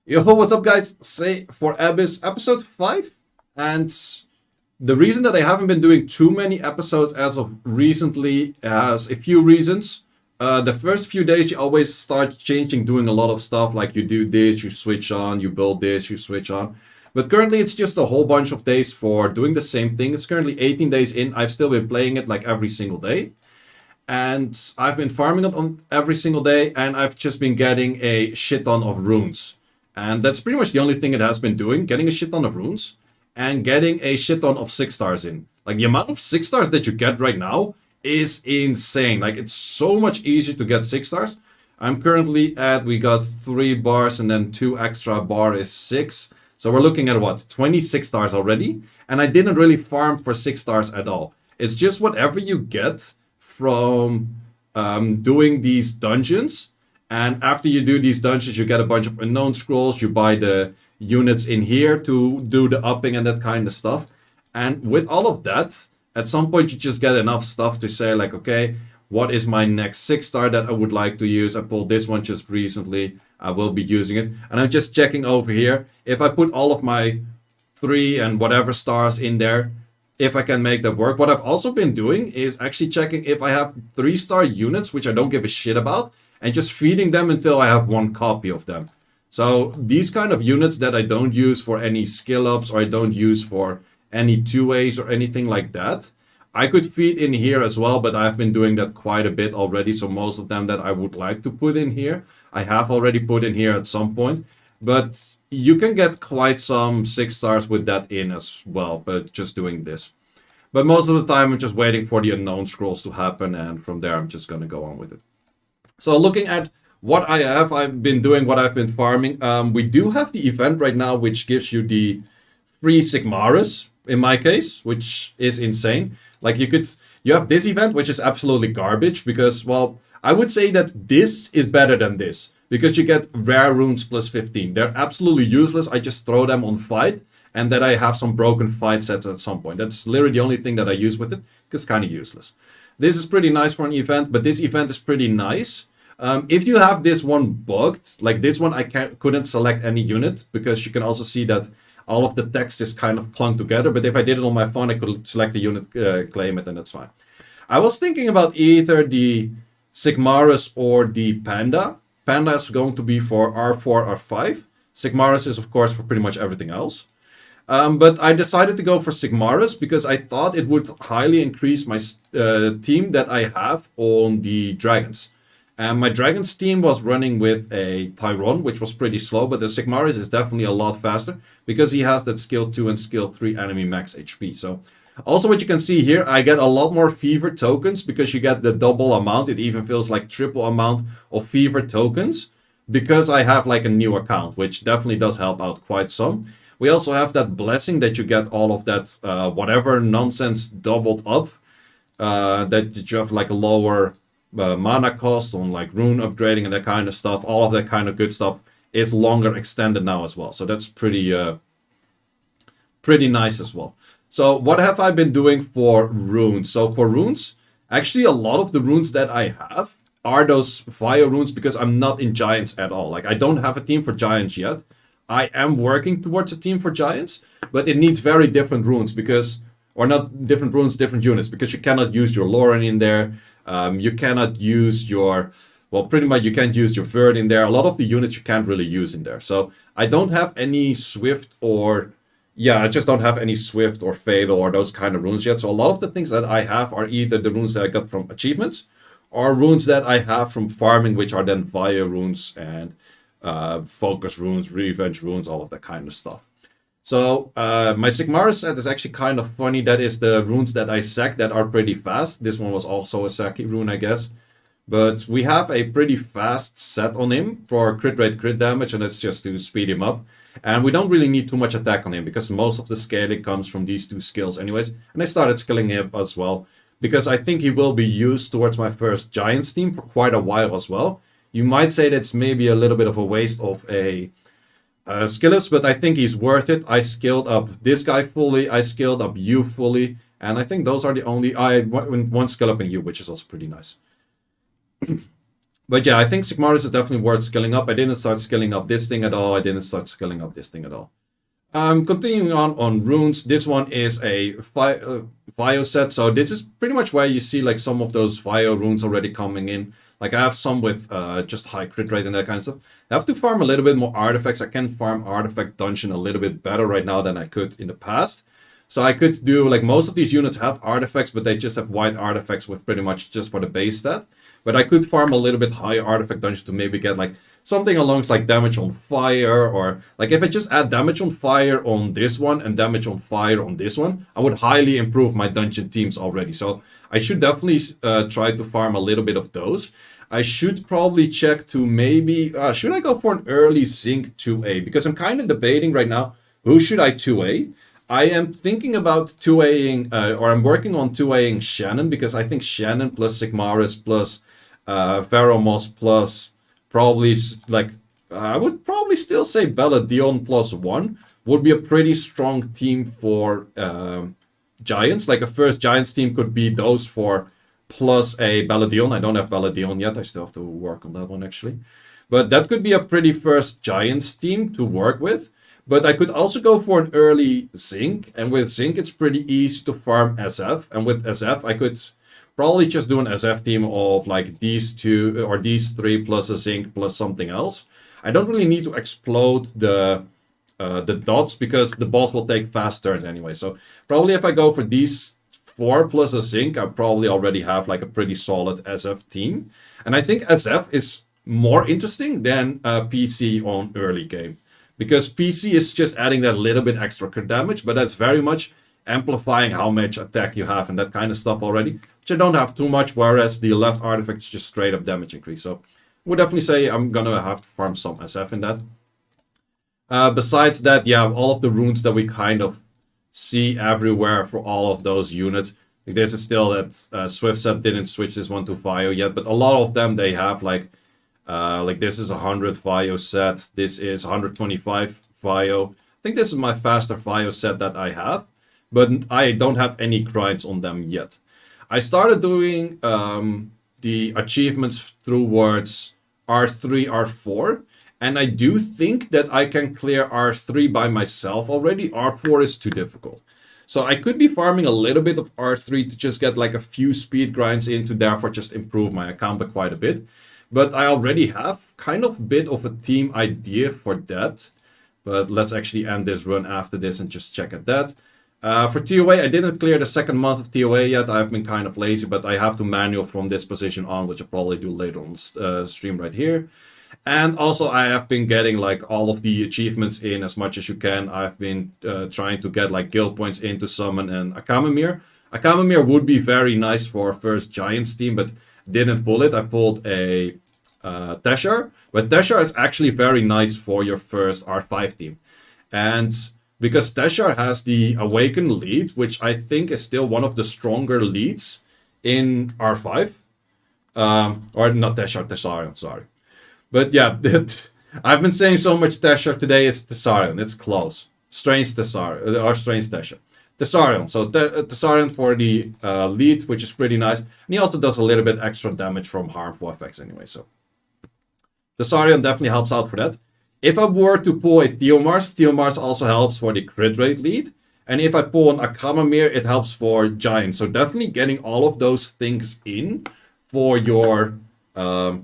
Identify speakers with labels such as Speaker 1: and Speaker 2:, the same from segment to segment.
Speaker 1: Yo, what's up, guys? Say for Abyss episode 5. And the reason that I haven't been doing too many episodes as of recently has a few reasons. The first few days, you always start changing, doing a lot of stuff like you do this, you switch on, you build this, you switch on. But currently, it's just a whole bunch of days for doing the same thing. It's currently 18 days in. I've still been playing it like every single day. And I've been farming it on every single day, and I've just been getting a shit ton of runes. And that's pretty much the only thing it has been doing, getting a shit ton of runes and getting a shit ton of 6 stars in. Like the amount of 6 stars that you get right now is insane. Like it's so much easier to get 6 stars. I'm currently at, we got 3 bars and then 2 extra bar is 6. So we're looking at what, 26 stars already? And I didn't really farm for 6 stars at all. It's just whatever you get from doing these dungeons. And after you do these dungeons, you get a bunch of unknown scrolls. You buy the units in here to do the upping and that kind of stuff. And with all of that, at some point you just get enough stuff to say like, okay, what is my next 6 star that I would like to use? I pulled this one just recently. I will be using it. And I'm just checking over here. If I put all of my 3 and whatever stars in there, if I can make that work. What I've also been doing is actually checking if I have 3-star units, which I don't give a shit about, and just feeding them until I have 1 copy of them. So these kind of units that I don't use for any skill ups or I don't use for any 2As or anything like that, I could feed in here as well, but I've been doing that quite a bit already. So most of them that I would like to put in here, I have already put in here at some point. But you can get quite some 6 stars with that in as well, but just doing this. But most of the time I'm just waiting for the unknown scrolls to happen, and from there I'm just going to go on with it. So looking at what I have, I've been doing, what I've been farming. We do have the event right now, which gives you the free Sigmaris, in my case, which is insane. Like you have this event, which is absolutely garbage because, well, I would say that this is better than this because you get rare runes plus 15. They're absolutely useless. I just throw them on fight and then I have some broken fight sets at some point. That's literally the only thing that I use with it because it's kind of useless. This is pretty nice for an event, but this event is pretty nice. If you have this one bugged, like this one, I couldn't select any unit because you can also see that all of the text is kind of clunked together. But if I did it on my phone, I could select the unit, claim it, and that's fine. I was thinking about either the Sigmaris or the Panda. Panda is going to be for R4, R5. Sigmaris is, of course, for pretty much everything else. But I decided to go for Sigmaris because I thought it would highly increase my team that I have on the Dragons. And my Dragons team was running with a Tyron, which was pretty slow, but the Sigmaris is definitely a lot faster because he has that skill 2 and skill 3 enemy max HP. So also what you can see here, I get a lot more fever tokens because you get the double amount. It even feels like triple amount of fever tokens because I have like a new account, which definitely does help out quite some. We also have that blessing that you get all of that whatever nonsense doubled up. That you have like a lower mana cost on like rune upgrading and that kind of stuff. All of that kind of good stuff is longer extended now as well. So that's pretty nice as well. So what have I been doing for runes? So for runes, actually a lot of the runes that I have are those fire runes because I'm not in giants at all. Like I don't have a team for giants yet. I am working towards a team for giants, but it needs very different runes because, or not different runes, different units, because you cannot use your Lauren in there. You cannot use your, well, pretty much you can't use your Verd in there. A lot of the units you can't really use in there. So I don't have any Swift or, yeah, I just don't have any Swift or Fatal or those kind of runes yet. So a lot of the things that I have are either the runes that I got from achievements or runes that I have from farming, which are then Fire runes and focus runes, revenge runes, all of that kind of stuff. So my Sigmaris set is actually kind of funny. That is the runes that I sack that are pretty fast. This one was also a sacky rune, I guess. But we have a pretty fast set on him for crit rate, crit damage, and that's just to speed him up. And we don't really need too much attack on him because most of the scaling comes from these 2 skills anyways. And I started skilling him as well because I think he will be used towards my first Giants team for quite a while as well. You might say that's maybe a little bit of a waste of a skill ups, but I think he's worth it. I skilled up this guy fully, I skilled up you fully, and I think those are the only, I one skill up in you, which is also pretty nice. But yeah, I think Sigmaris is definitely worth scaling up. I didn't start scaling up this thing at all. I didn't start scaling up this thing at all. Continuing on runes, this one is a Vio set. So this is pretty much where you see like some of those Vio runes already coming in. Like I have some with just high crit rate and that kind of stuff. I have to farm a little bit more artifacts. I can farm artifact dungeon a little bit better right now than I could in the past. So I could do, like, most of these units have artifacts, but they just have white artifacts with pretty much just for the base stat. But I could farm a little bit higher artifact dungeon to maybe get like something along like damage on fire, or like if I just add damage on fire on this one and damage on fire on this one, I would highly improve my dungeon teams already. So I should definitely try to farm a little bit of those. I should probably check to maybe, should I go for an early Zinc 2A? Because I'm kind of debating right now, who should I 2A? I am thinking about 2Aing, or I'm working on 2Aing Shannon, because I think Shannon plus Sigmaris plus Veromos plus probably, like, I would probably still say Belladon plus 1 would be a pretty strong team for Giants. Like a first Giants team could be those four plus a Belladon. I don't have Belladon yet. I still have to work on that one actually. But that could be a pretty first Giants team to work with. But I could also go for an early Zinc. And with Zinc, it's pretty easy to farm SF. And with SF, I could probably just do an SF team of like these two or these three plus a Zinc plus something else. I don't really need to explode the dots because the boss will take fast turns anyway. So probably if I go for these 4 plus a Zinc, I probably already have like a pretty solid SF team. And I think SF is more interesting than PC on early game. Because PC is just adding that little bit extra crit damage, but that's very much amplifying how much attack you have and that kind of stuff already, which I don't have too much, whereas the left artifact is just straight up damage increase. So I would definitely say I'm gonna have to farm some SF in that. Besides that, yeah, all of the runes that we kind of see everywhere for all of those units. Like this is still that Swift set didn't switch this one to Vio yet, but a lot of them they have like this is 100 Vio set. This is 125 Vio. I think this is my faster Vio set that I have, but I don't have any grinds on them yet. I started doing the achievements towards R3, R4, and I do think that I can clear R3 by myself already. R4 is too difficult. So I could be farming a little bit of R3 to just get like a few speed grinds in to therefore just improve my account by quite a bit. But I already have kind of a bit of a team idea for that. But let's actually end this run after this and just check at that. For TOA, I didn't clear the second month of TOA yet. I've been kind of lazy, but I have to manual from this position on, which I'll probably do later on stream right here. And also I have been getting like all of the achievements in as much as you can. I've been trying to get like guild points in to summon an Akamamir. Akamamir would be very nice for first Giants team, but didn't pull it. I pulled a Teshar, but Teshar is actually very nice for your first R5 team. And because Teshar has the Awakened lead, which I think is still one of the stronger leads in R5. Or not Teshar, Thessarion, sorry. But yeah, I've been saying so much Teshar today, it's Thessarion, it's close. Strange Thessarion, or Strange Teshar. Thessarion, so Thessarion for the lead, which is pretty nice. And he also does a little bit extra damage from harmful effects anyway, so. Thessarion definitely helps out for that. If I were to pull a Theomars also helps for the crit rate lead. And if I pull an Akamamir, it helps for Giants. So definitely getting all of those things in for your, for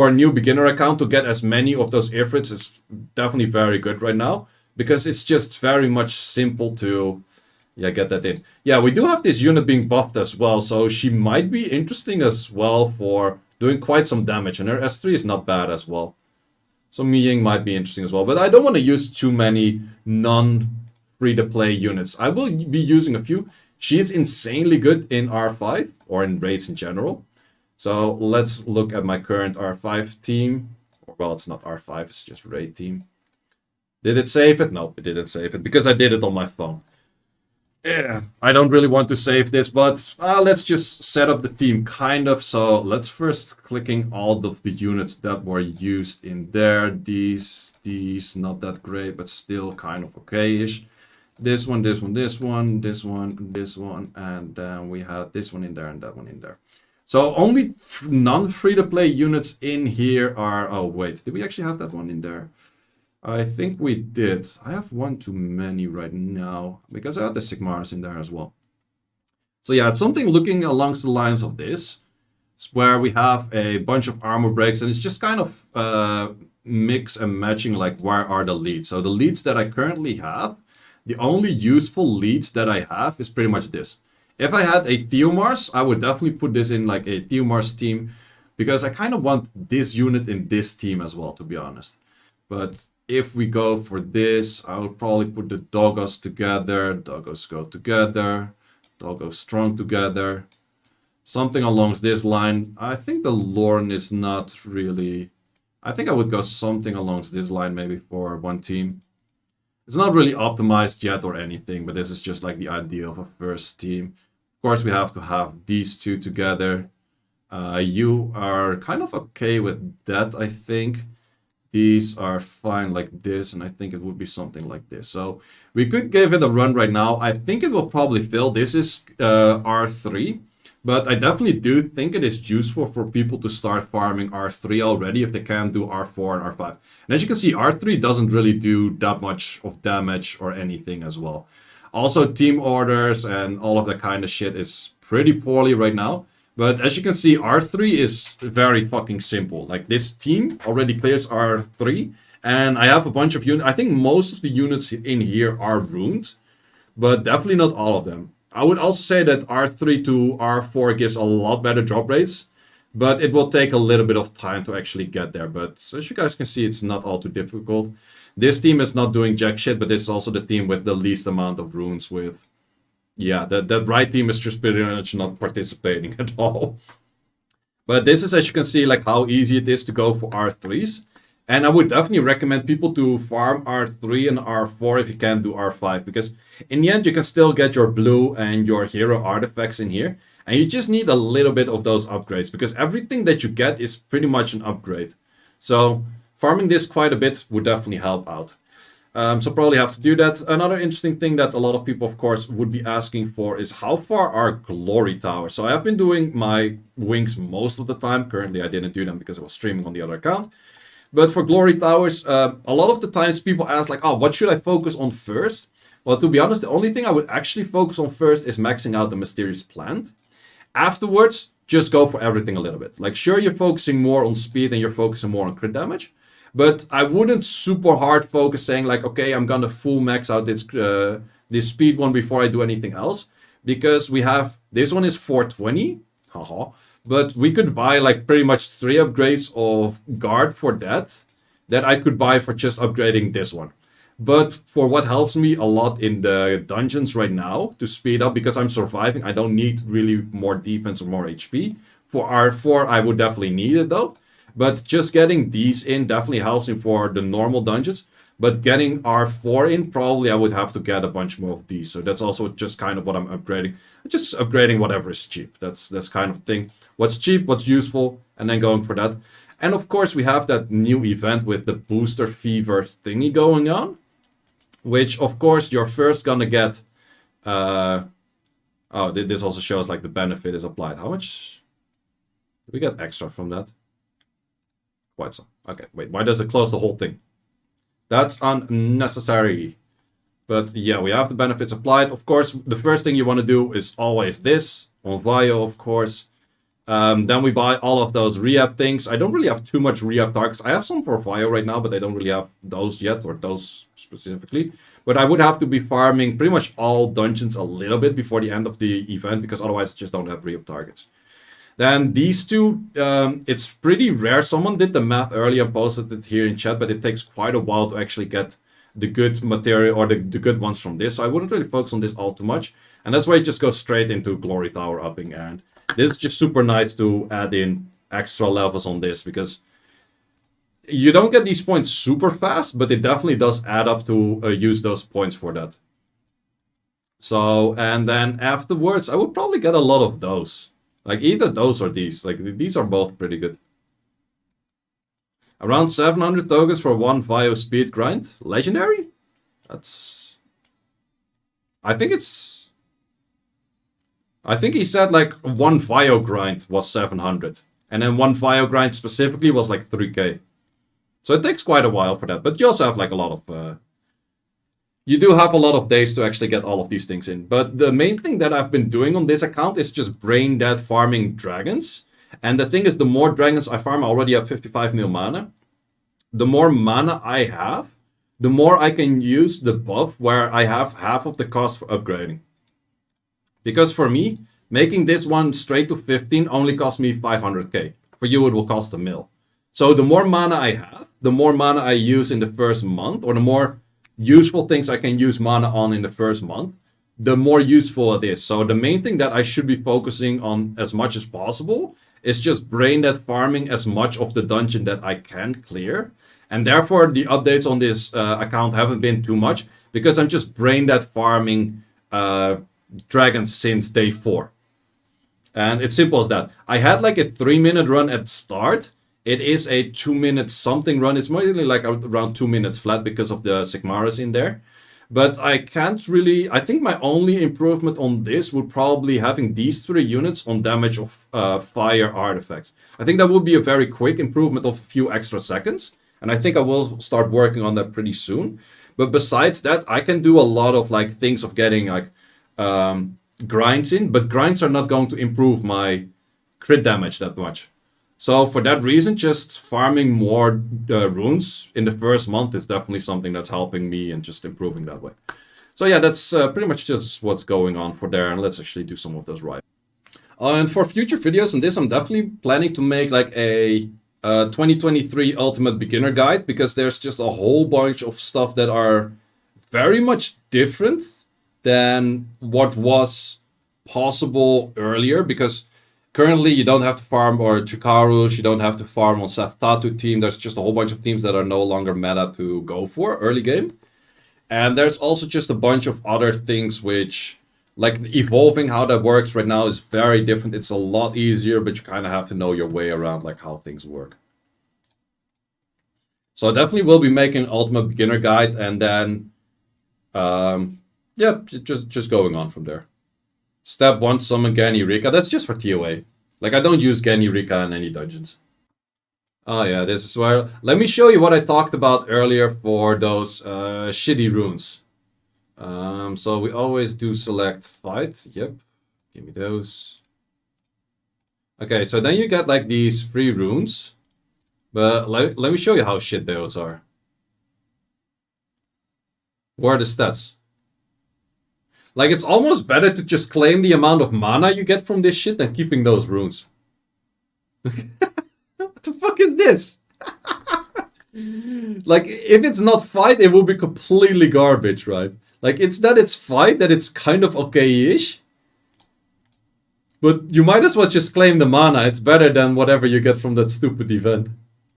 Speaker 1: a new beginner account to get as many of those Ifrits is definitely very good right now. Because it's just very much simple to, get that in. Yeah, we do have this unit being buffed as well. So she might be interesting as well for doing quite some damage. And her S3 is not bad as well. So Miying might be interesting as well. But I don't want to use too many non-free-to-play units. I will be using a few. She is insanely good in R5 or in raids in general. So let's look at my current R5 team. Well, it's not R5, it's just raid team. Did it save it? No, it didn't save it because I did it on my phone. Yeah, I don't really want to save this, but let's just set up the team kind of. So let's first clicking all of the units that were used in there. These, not that great, but still kind of okay-ish. This one, this one, this one, this one, this one, and then we have this one in there and that one in there. So only non-free-to-play units in here are... Oh, wait. Did we actually have that one in there? I think we did. I have one too many right now because I had the Sigmars in there as well. So yeah, it's something looking along the lines of this. It's where we have a bunch of armor breaks and it's just kind of mix and matching like where are the leads. So the leads that I currently have, the only useful leads that I have is pretty much this. If I had a Theomars, I would definitely put this in like a Theomars team because I kind of want this unit in this team as well, to be honest. But if we go for this, I would probably put the Doggos together. Doggos go together. Doggos strong together. Something along this line. I think the Lorne is not really... I think I would go something along this line maybe for one team. It's not really optimized yet or anything, but this is just like the idea of a first team. Of course, we have to have these two together. You are kind of okay with that, I think. These are fine like this, and I think it would be something like this. So we could give it a run right now. I think it will probably fill. This is R3, but I definitely do think it is useful for people to start farming R3 already if they can do R4 and R5. And as you can see, R3 doesn't really do that much of damage or anything as well. Also, team orders and all of that kind of shit is pretty poorly right now. But as you can see, R3 is very fucking simple. Like this team already clears R3. And I have a bunch of units. I think most of the units in here are ruined. But definitely not all of them. I would also say that R3 to R4 gives a lot better drop rates. But it will take a little bit of time to actually get there. But as you guys can see, it's not all too difficult. This team is not doing jack shit. But this is also the team with the least amount of runes with... Yeah, that right team is just pretty much not participating at all. But this is, as you can see, like how easy it is to go for R3s. And I would definitely recommend people to farm R3 and R4 if you can do R5. Because in the end, you can still get your blue and your hero artifacts in here. And you just need a little bit of those upgrades. Because everything that you get is pretty much an upgrade. So farming this quite a bit would definitely help out. So probably have to do that. Another interesting thing that a lot of people, of course, would be asking for is how far are glory towers? So I have been doing my wings most of the time. Currently, I didn't do them because I was streaming on the other account. But for glory towers, a lot of the times people ask like, oh, what should I focus on first? Well, to be honest, the only thing I would actually focus on first is maxing out the mysterious plant. Afterwards, just go for everything a little bit. Like, sure, you're focusing more on speed and you're focusing more on crit damage. But I wouldn't super hard focus saying like, okay, I'm gonna full max out this speed one before I do anything else. Because we have, this one is 420, haha. But we could buy like pretty much 3 upgrades of guard for that I could buy for just upgrading this one. But for what helps me a lot in the dungeons right now to speed up, because I'm surviving, I don't need really more defense or more HP. For R4, I would definitely need it though. But just getting these in definitely helps me for the normal dungeons. But getting R4 in, probably I would have to get a bunch more of these. So that's also just kind of what I'm upgrading. Just upgrading whatever is cheap. That's kind of thing. What's cheap, what's useful, and then going for that. And of course, we have that new event with the booster fever thingy going on. Which, of course, you're first gonna get... oh, this also shows like the benefit is applied. How much... do we get extra from that? Quite some. Okay, wait, why does it close the whole thing? That's unnecessary. But yeah, we have the benefits applied. Of course, the first thing you want to do is always this. On Vaio, of course. Then we buy all of those rehab things. I don't really have too much rehab targets. I have some for Vaio right now, but I don't really have those yet, or those specifically. But I would have to be farming pretty much all dungeons a little bit before the end of the event, because otherwise I just don't have rehab targets. Then these two, it's pretty rare. Someone did the math earlier and posted it here in chat, but it takes quite a while to actually get the good material or the good ones from this. So I wouldn't really focus on this all too much. And that's why you just go straight into Glory Tower upping. And this is just super nice to add in extra levels on this, because you don't get these points super fast, but it definitely does add up to use those points for that. So, and then afterwards, I would probably get a lot of those. Like either those or these. Like these are both pretty good. Around 700 tokens for one Vaio speed grind. Legendary? That's... I think it's... I think he said like one Vio grind was 700. And then one Vio grind specifically was like 3k. So it takes quite a while for that. But you also have like a lot of... you do have a lot of days to actually get all of these things in. But the main thing that I've been doing on this account is just brain dead farming dragons. And the thing is, the more dragons I farm, I already have 55 mil mana. The more mana I have, the more I can use the buff where I have half of the cost for upgrading. Because for me, making this one straight to 15 only costs me 500k. For you, it will cost a mil. So the more mana I have, the more mana I use in the first month, or the more useful things I can use mana on in the first month, the more useful it is. So the main thing that I should be focusing on as much as possible is just brain dead farming as much of the dungeon that I can clear. And therefore, the updates on this account haven't been too much, because I'm just brain dead farming dragons since day 4. And it's simple as that. I had like a 3-minute run at start. It is a 2-minute something run. It's mostly like around 2 minutes flat because of the Sigmaris in there. But I can't really... I think my only improvement on this would probably having these 3 units on damage of fire artifacts. I think that would be a very quick improvement of a few extra seconds. And I think I will start working on that pretty soon. But besides that, I can do a lot of like things of getting like grinds in. But grinds are not going to improve my crit damage that much. So for that reason, just farming more runes in the first month is definitely something that's helping me and just improving that way. So yeah, that's pretty much just what's going on for there. And let's actually do some of those right. And for future videos on this, I'm definitely planning to make like a 2023 Ultimate Beginner Guide, because there's just a whole bunch of stuff that are very much different than what was possible earlier, because currently you don't have to farm or Chukarus, you don't have to farm on Seth Tatu team. There's just a whole bunch of teams that are no longer meta to go for early game. And there's also just a bunch of other things which, like evolving how that works right now is very different. It's a lot easier, but you kind of have to know your way around like how things work. So I definitely will be making an Ultimate Beginner Guide, and then, yeah, just going on from there. Step 1, summon Genny Rika. That's just for TOA. Like, I don't use Genny Rika in any dungeons. Oh yeah, this is where... Let me show you what I talked about earlier for those shitty runes. So we always do select fight. Yep. Give me those. Okay, so then you get like these free runes. But let me show you how shit those are. What are the stats? Like, it's almost better to just claim the amount of mana you get from this shit than keeping those runes. What the fuck is this? Like, if it's not fight, it will be completely garbage, right? Like, it's that it's fight, that it's kind of okay-ish. But you might as well just claim the mana. It's better than whatever you get from that stupid event.